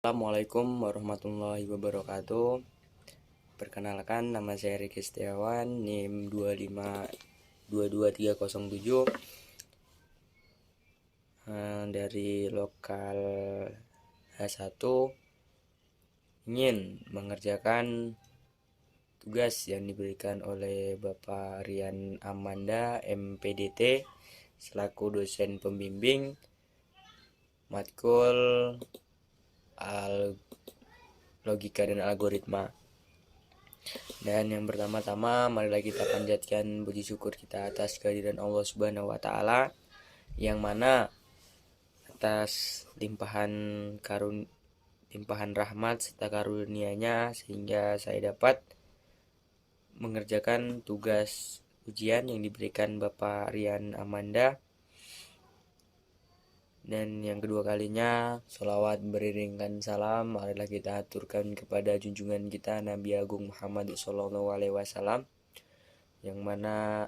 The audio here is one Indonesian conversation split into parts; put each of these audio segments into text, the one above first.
Assalamualaikum warahmatullahi wabarakatuh. Perkenalkan, nama saya Riki Setiawan, NIM 2522307, dari lokal H1, ingin mengerjakan tugas yang diberikan oleh Bapak Rian Amanda MPDT selaku dosen pembimbing matkul logika dan algoritma. Dan yang pertama-tama, marilah kita panjatkan puji syukur kita atas kehadiran Allah Subhanahu wa taala, yang mana atas limpahan rahmat serta karunia-Nya sehingga saya dapat mengerjakan tugas ujian yang diberikan Bapak Rian Amanda. Dan yang kedua kalinya, sholawat beriringkan salam marilah kita aturkan kepada junjungan kita Nabi Agung Muhammad SAW, yang mana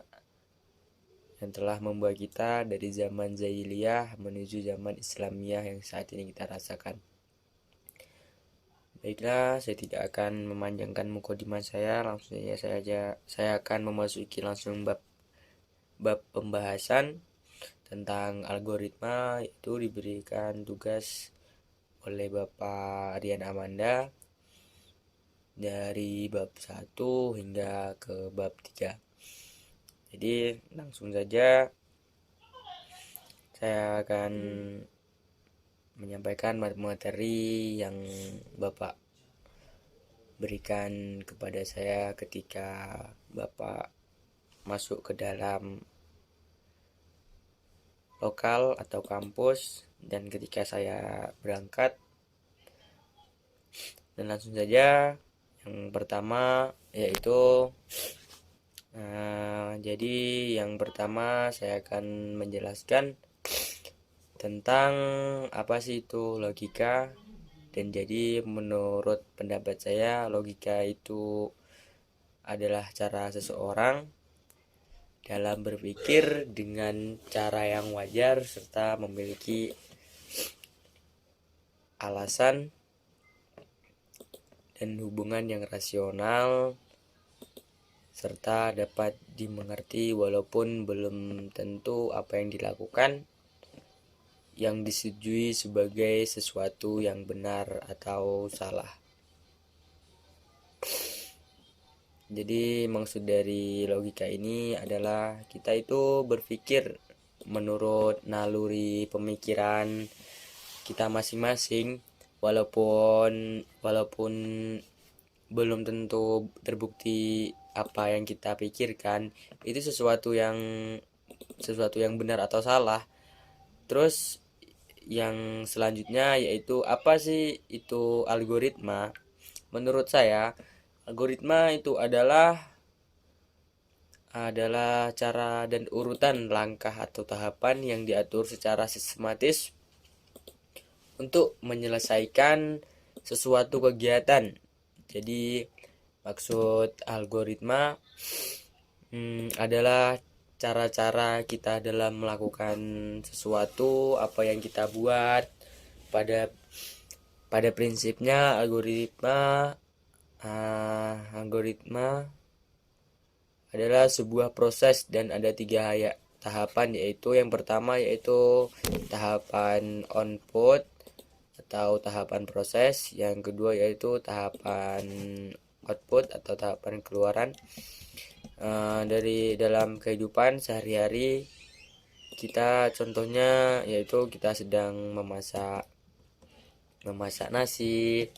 yang telah membawa kita dari zaman Jahiliyah menuju zaman Islamiyah yang saat ini kita rasakan. Baiklah, saya tidak akan memanjangkan mukadimah saya, langsung saja saya akan memasuki langsung bab pembahasan tentang algoritma, yaitu diberikan tugas oleh Bapak Rian Amanda dari bab 1 hingga ke bab 3. Jadi langsung saja saya akan menyampaikan materi yang Bapak berikan kepada saya ketika Bapak masuk ke dalam lokal atau kampus dan ketika saya berangkat. Dan langsung saja yang pertama yaitu jadi yang pertama saya akan menjelaskan tentang apa sih itu logika. Dan jadi menurut pendapat saya, logika itu adalah cara seseorang dalam berpikir dengan cara yang wajar serta memiliki alasan dan hubungan yang rasional serta dapat dimengerti walaupun belum tentu apa yang dilakukan yang disetujui sebagai sesuatu yang benar atau salah. Jadi maksud dari logika ini adalah kita itu berpikir menurut naluri pemikiran kita masing-masing, walaupun belum tentu terbukti apa yang kita pikirkan itu sesuatu yang benar atau salah. Terus yang selanjutnya yaitu apa sih itu algoritma? Menurut saya, algoritma itu adalah cara dan urutan langkah atau tahapan yang diatur secara sistematis untuk menyelesaikan sesuatu kegiatan. Jadi maksud algoritma adalah cara-cara kita dalam melakukan sesuatu, apa yang kita buat. Pada prinsipnya algoritma adalah sebuah proses dan ada 3 tahapan, yaitu yang pertama yaitu tahapan output atau tahapan proses, yang kedua yaitu tahapan output atau tahapan keluaran. Dari dalam kehidupan sehari-hari kita, contohnya yaitu kita sedang memasak nasi,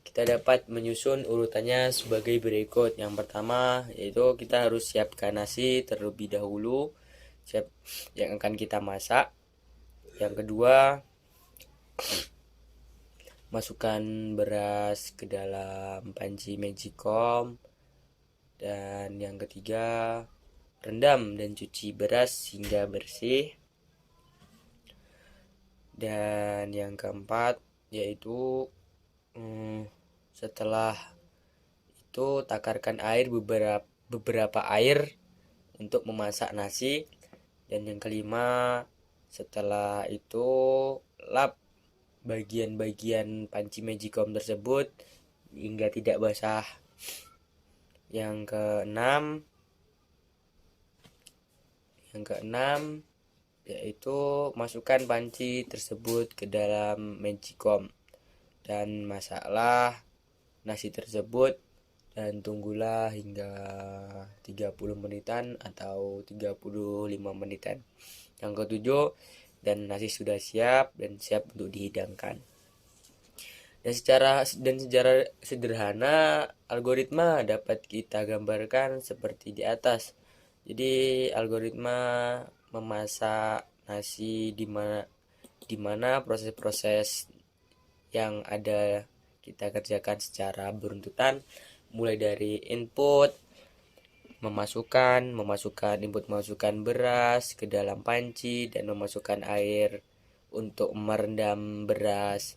kita dapat menyusun urutannya sebagai berikut. Yang pertama yaitu kita harus siapkan nasi terlebih dahulu yang akan kita masak. Yang kedua, masukkan beras ke dalam panci magicom. Dan yang ketiga, rendam dan cuci beras hingga bersih. Dan yang keempat yaitu setelah itu takarkan air beberapa air untuk memasak nasi. Dan yang kelima, setelah itu lap bagian-bagian panci magicom tersebut hingga tidak basah. Yang keenam yaitu masukkan panci tersebut ke dalam magicom dan masaklah nasi tersebut dan tunggulah hingga 30 menitan atau 35 menitan. Yang ketujuh, dan nasi sudah siap dan siap untuk dihidangkan. Dan secara sederhana algoritma dapat kita gambarkan seperti di atas. Jadi algoritma memasak nasi di mana proses-proses yang ada kita kerjakan secara beruntutan, mulai dari input, memasukkan beras ke dalam panci dan memasukkan air untuk merendam beras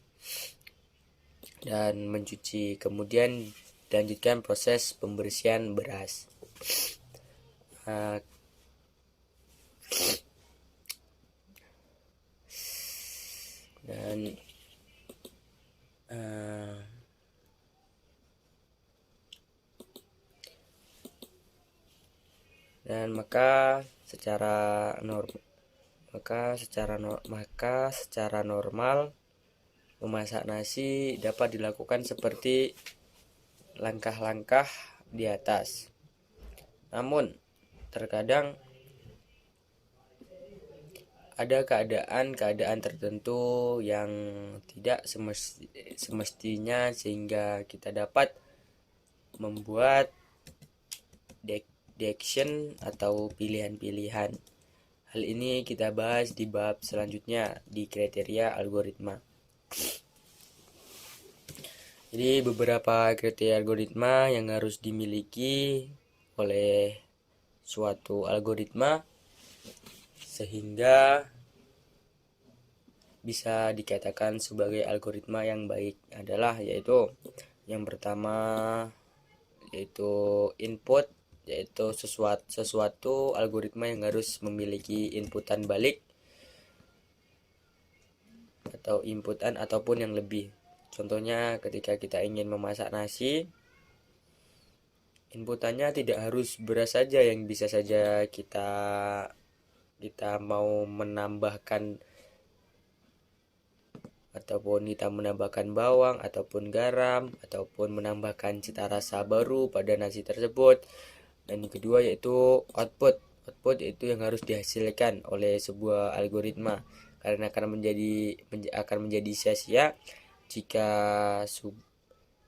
dan mencuci, kemudian lanjutkan proses pembersihan beras. Dan maka secara normal memasak nasi dapat dilakukan seperti langkah-langkah di atas. Namun terkadang ada keadaan tertentu yang tidak semestinya sehingga kita dapat membuat action atau pilihan-pilihan. Hal ini kita bahas di bab selanjutnya di kriteria algoritma. Jadi beberapa kriteria algoritma yang harus dimiliki oleh suatu algoritma sehingga bisa dikatakan sebagai algoritma yang baik adalah yaitu yang pertama yaitu input, yaitu sesuatu algoritma yang harus memiliki inputan balik atau inputan ataupun yang lebih. Contohnya ketika kita ingin memasak nasi, inputannya tidak harus beras saja, yang bisa saja kita mau menambahkan bawang ataupun garam ataupun menambahkan cita rasa baru pada nasi tersebut. Dan yang kedua yaitu output yaitu yang harus dihasilkan oleh sebuah algoritma, karena akan menjadi sia-sia jika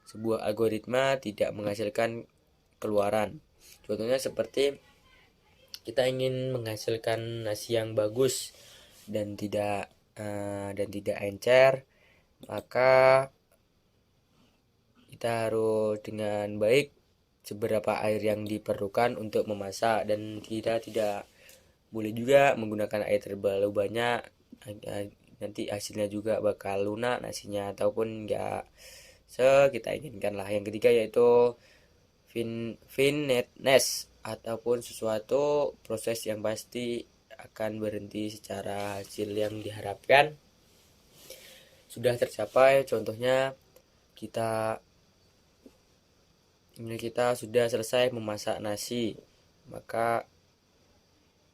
sebuah algoritma tidak menghasilkan keluaran. Contohnya seperti kita ingin menghasilkan nasi yang bagus dan tidak encer, maka kita harus dengan baik seberapa air yang diperlukan untuk memasak, dan kita tidak boleh juga menggunakan air terlalu banyak, nanti hasilnya juga bakal lunak nasinya ataupun enggak kita inginkan lah. Yang ketiga yaitu finiteness ataupun sesuatu proses yang pasti akan berhenti secara hasil yang diharapkan sudah tercapai. Contohnya kita sudah selesai memasak nasi, maka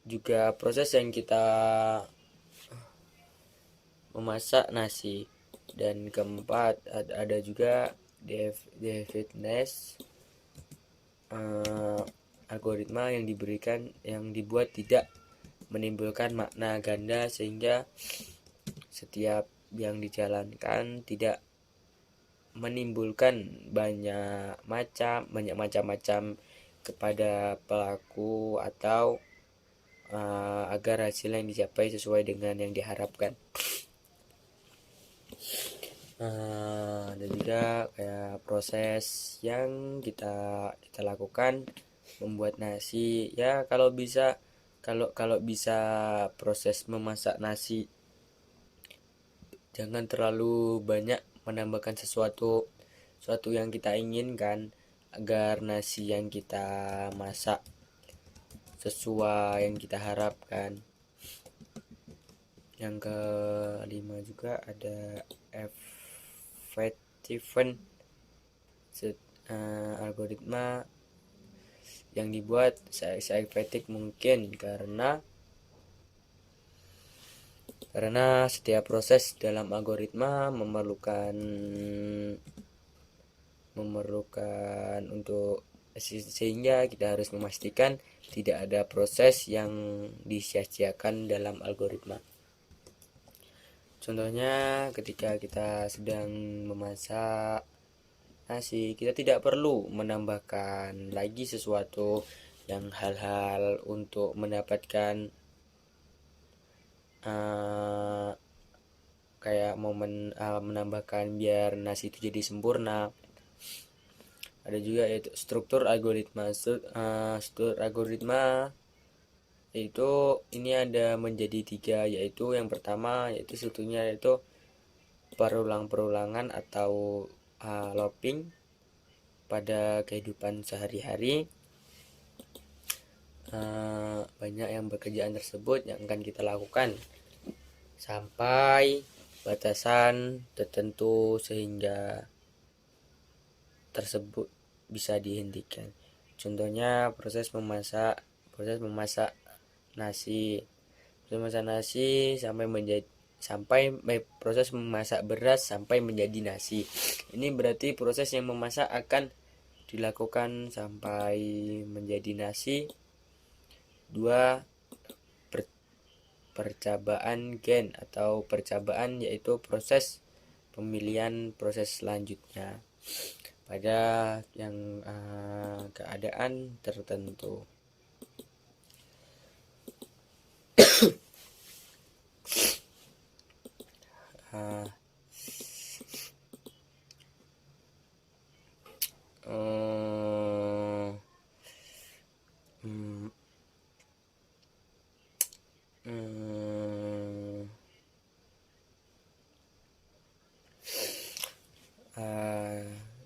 juga proses yang kita memasak nasi. Dan keempat ada juga definiteness, algoritma yang dibuat tidak menimbulkan makna ganda sehingga setiap yang dijalankan tidak menimbulkan banyak macam-macam kepada pelaku atau agar hasil yang dicapai sesuai dengan yang diharapkan. Dan juga kayak proses yang kita lakukan membuat nasi ya, kalau bisa proses memasak nasi jangan terlalu banyak menambahkan sesuatu yang kita inginkan agar nasi yang kita masak sesuai yang kita harapkan. Yang kelima juga ada efektifan algoritma yang dibuat seefektif mungkin, karena setiap proses dalam algoritma memerlukan untuk sehingga kita harus memastikan tidak ada proses yang disia-siakan dalam algoritma. Contohnya ketika kita sedang memasak nasi, kita tidak perlu menambahkan lagi sesuatu yang hal-hal untuk mendapatkan kayak menambahkan biar nasi itu jadi sempurna. Ada juga yaitu struktur algoritma. Struktur algoritma yaitu ini ada menjadi 3, yaitu yang pertama yaitu strukturnya yaitu perulangan atau looping pada kehidupan sehari-hari. Banyak yang pekerjaan tersebut yang akan kita lakukan sampai batasan tertentu sehingga tersebut bisa dihentikan. Contohnya proses memasak nasi sampai proses memasak beras sampai menjadi nasi. Ini berarti proses yang memasak akan dilakukan sampai menjadi nasi. 2. Percobaan gen atau percobaan, yaitu proses pemilihan proses selanjutnya pada yang keadaan tertentu.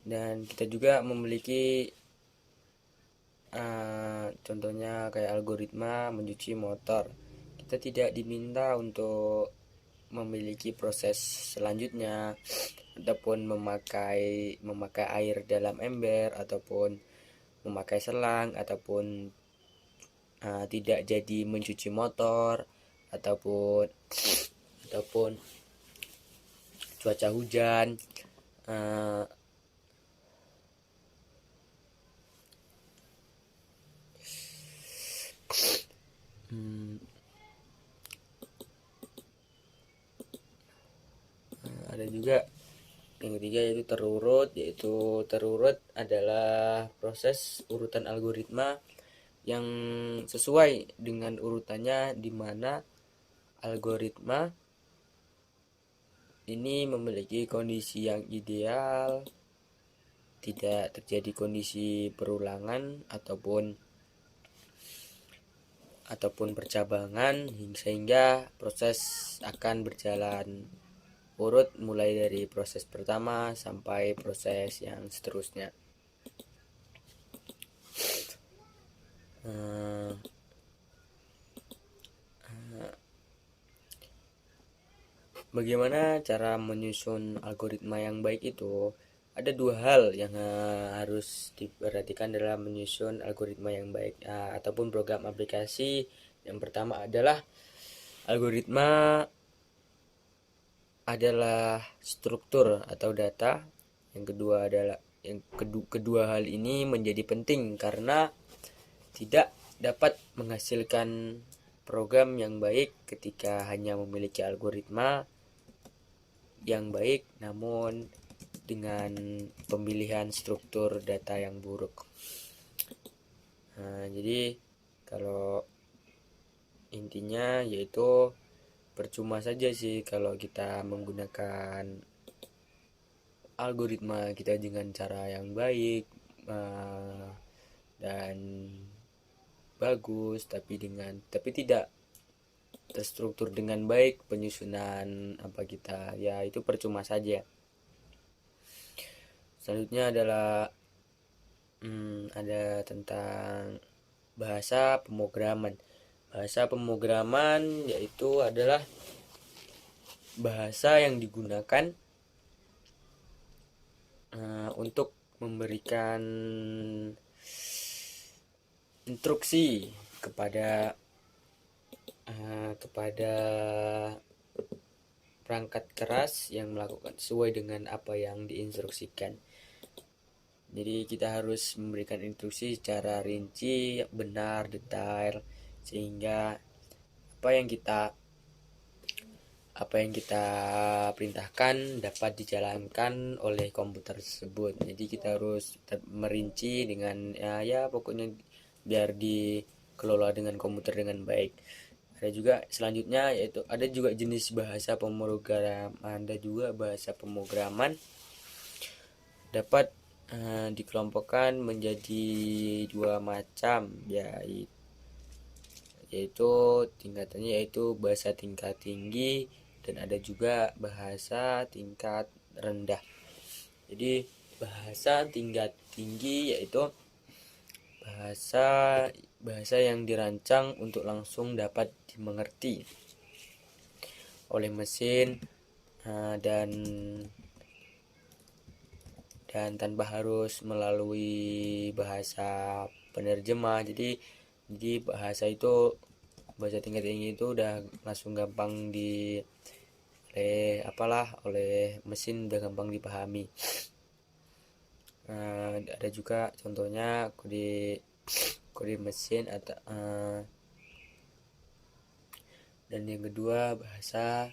Dan kita juga memiliki contohnya kayak algoritma mencuci motor. Kita tidak diminta untuk memiliki proses selanjutnya ataupun memakai air dalam ember ataupun memakai selang ataupun tidak jadi mencuci motor ataupun cuaca hujan. Ada juga yang ketiga yaitu terurut adalah proses urutan algoritma yang sesuai dengan urutannya, di mana algoritma ini memiliki kondisi yang ideal, tidak terjadi kondisi perulangan ataupun percabangan, sehingga proses akan berjalan urut mulai dari proses pertama sampai proses yang seterusnya. Bagaimana cara menyusun algoritma yang baik itu? Ada 2 hal yang harus diperhatikan dalam menyusun algoritma yang baik ataupun program aplikasi. Yang pertama adalah algoritma adalah struktur atau data. Yang kedua hal ini menjadi penting karena tidak dapat menghasilkan program yang baik ketika hanya memiliki algoritma yang baik namun dengan pemilihan struktur data yang buruk. Jadi kalau intinya yaitu percuma saja sih kalau kita menggunakan algoritma kita dengan cara yang baik dan bagus, tapi tidak terstruktur dengan baik penyusunan kita, ya itu percuma saja. Selanjutnya adalah ada tentang bahasa pemrograman. Bahasa pemrograman yaitu adalah bahasa yang digunakan untuk memberikan instruksi kepada perangkat keras yang melakukan sesuai dengan apa yang diinstruksikan. Jadi kita harus memberikan instruksi secara rinci, benar, detail, sehingga apa yang kita perintahkan dapat dijalankan oleh komputer tersebut. Jadi kita harus merinci dengan ya pokoknya biar dikelola dengan komputer dengan baik. Ada juga selanjutnya yaitu ada juga jenis bahasa pemrograman. Ada juga bahasa pemrograman dapat dikelompokkan menjadi dua macam, yaitu tingkatannya yaitu bahasa tingkat tinggi dan ada juga bahasa tingkat rendah. Jadi bahasa tingkat tinggi yaitu bahasa yang dirancang untuk langsung dapat dimengerti oleh mesin dan tanpa harus melalui bahasa penerjemah. Jadi bahasa tingkat tinggi itu udah langsung gampang oleh mesin, udah gampang dipahami. Ada juga contohnya kode mesin atau dan yang kedua bahasa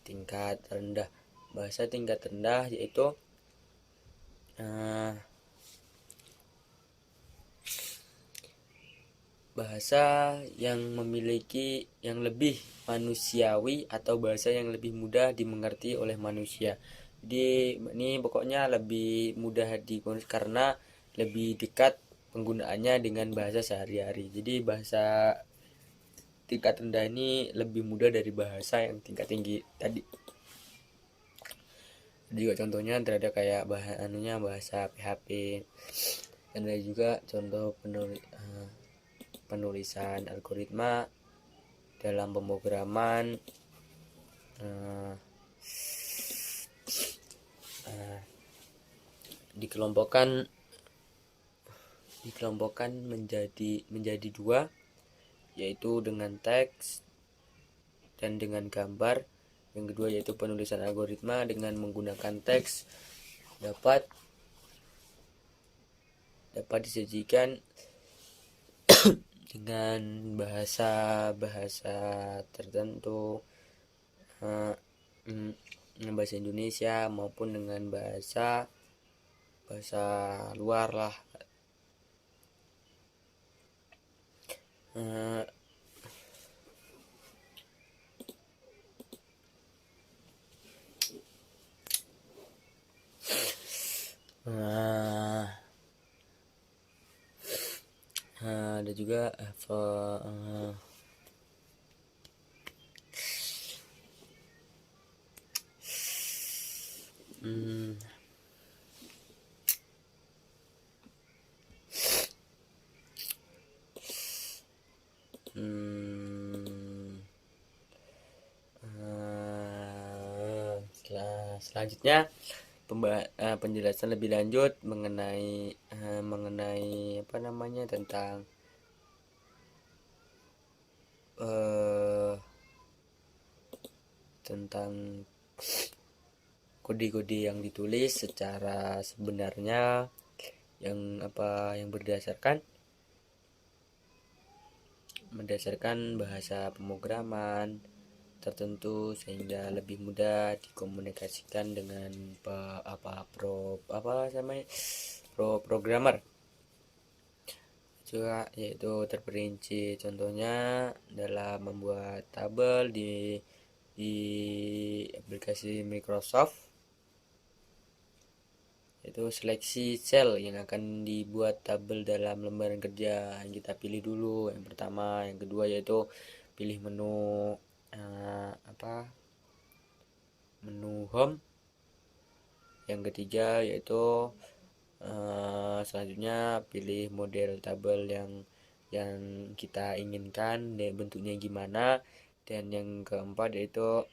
tingkat rendah. Bahasa tingkat rendah yaitu bahasa yang memiliki yang lebih manusiawi atau bahasa yang lebih mudah dimengerti oleh manusia. Jadi ini pokoknya lebih mudah karena lebih dekat penggunaannya dengan bahasa sehari-hari. Jadi bahasa tingkat rendah ini lebih mudah dari bahasa yang tingkat tinggi tadi. Juga contohnya terhadap kayak bahasa PHP, dan ada juga contoh penulisan algoritma dalam pemrograman dikelompokkan menjadi dua, yaitu dengan teks dan dengan gambar. Yang kedua yaitu penulisan algoritma dengan menggunakan teks dapat disajikan dengan bahasa tertentu, bahasa Indonesia maupun dengan bahasa luar lah. Ada juga selanjutnya penjelasan lebih lanjut mengenai tentang kode-kode yang ditulis secara sebenarnya yang berdasarkan bahasa pemrograman tertentu sehingga lebih mudah dikomunikasikan dengan programmer juga, yaitu terperinci contohnya dalam membuat tabel di aplikasi Microsoft, yaitu seleksi sel yang akan dibuat tabel dalam lembaran kerja. Yang kita pilih dulu yang pertama. Yang kedua yaitu pilih menu menu home. Yang ketiga yaitu selanjutnya pilih model tabel yang kita inginkan dan bentuknya gimana. Dan yang keempat yaitu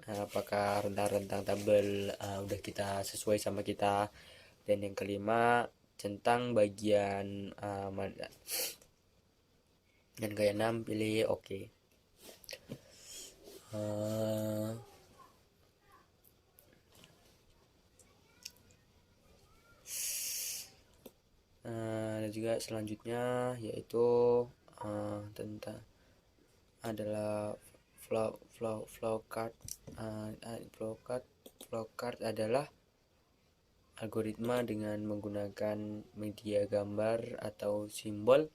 apakah rentang-rentang tabel udah kita sesuai sama kita. Dan yang kelima, centang bagian mana. Dan keenam, pilih oke. Dan juga selanjutnya yaitu tentang adalah flowchart. Flowchart adalah algoritma dengan menggunakan media gambar atau simbol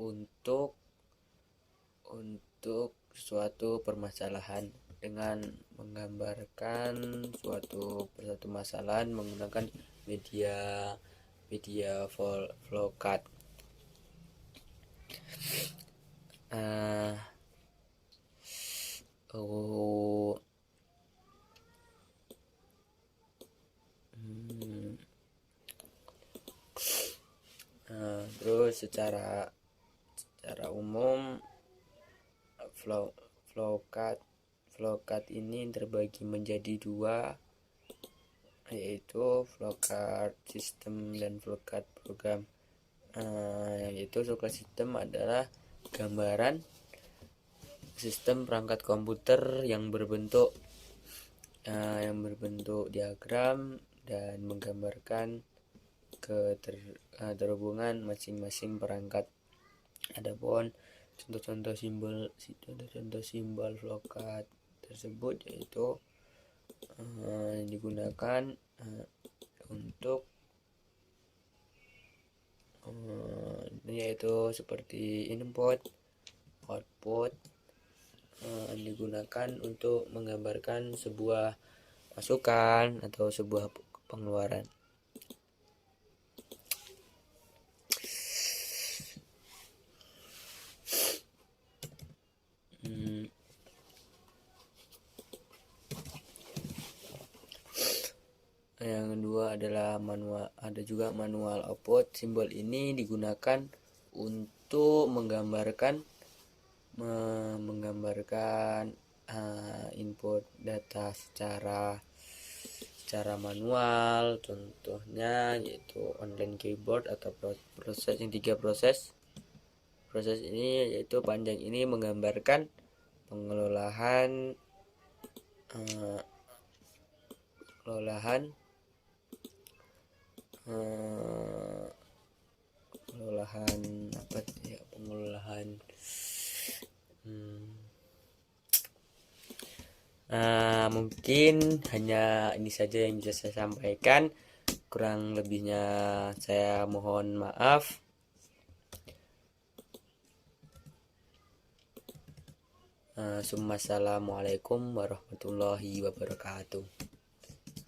untuk suatu permasalahan, dengan menggambarkan suatu permasalahan menggunakan media flowchart. Terus secara umum flowchart ini terbagi menjadi dua, yaitu flowchart sistem dan flowchart program. Yaitu flowchart sistem adalah gambaran sistem perangkat komputer yang berbentuk diagram dan menggambarkan keterhubungan masing-masing perangkat. Adapun contoh-contoh simbol flowchart tersebut yaitu yang digunakan untuk yaitu seperti input, output, yang digunakan untuk menggambarkan sebuah masukan atau sebuah pengeluaran. Yang kedua adalah manual. Ada juga manual output. Simbol ini digunakan untuk menggambarkan input data secara manual. Contohnya yaitu online keyboard atau proses yang 3 proses. Proses ini yaitu panjang ini menggambarkan pengelolaan mungkin hanya ini saja yang bisa saya sampaikan. Kurang lebihnya saya mohon maaf. Assalamualaikum warahmatullahi wabarakatuh.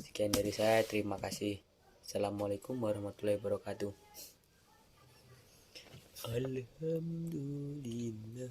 Sekian dari saya, terima kasih. Assalamualaikum warahmatullahi wabarakatuh. Alhamdulillah.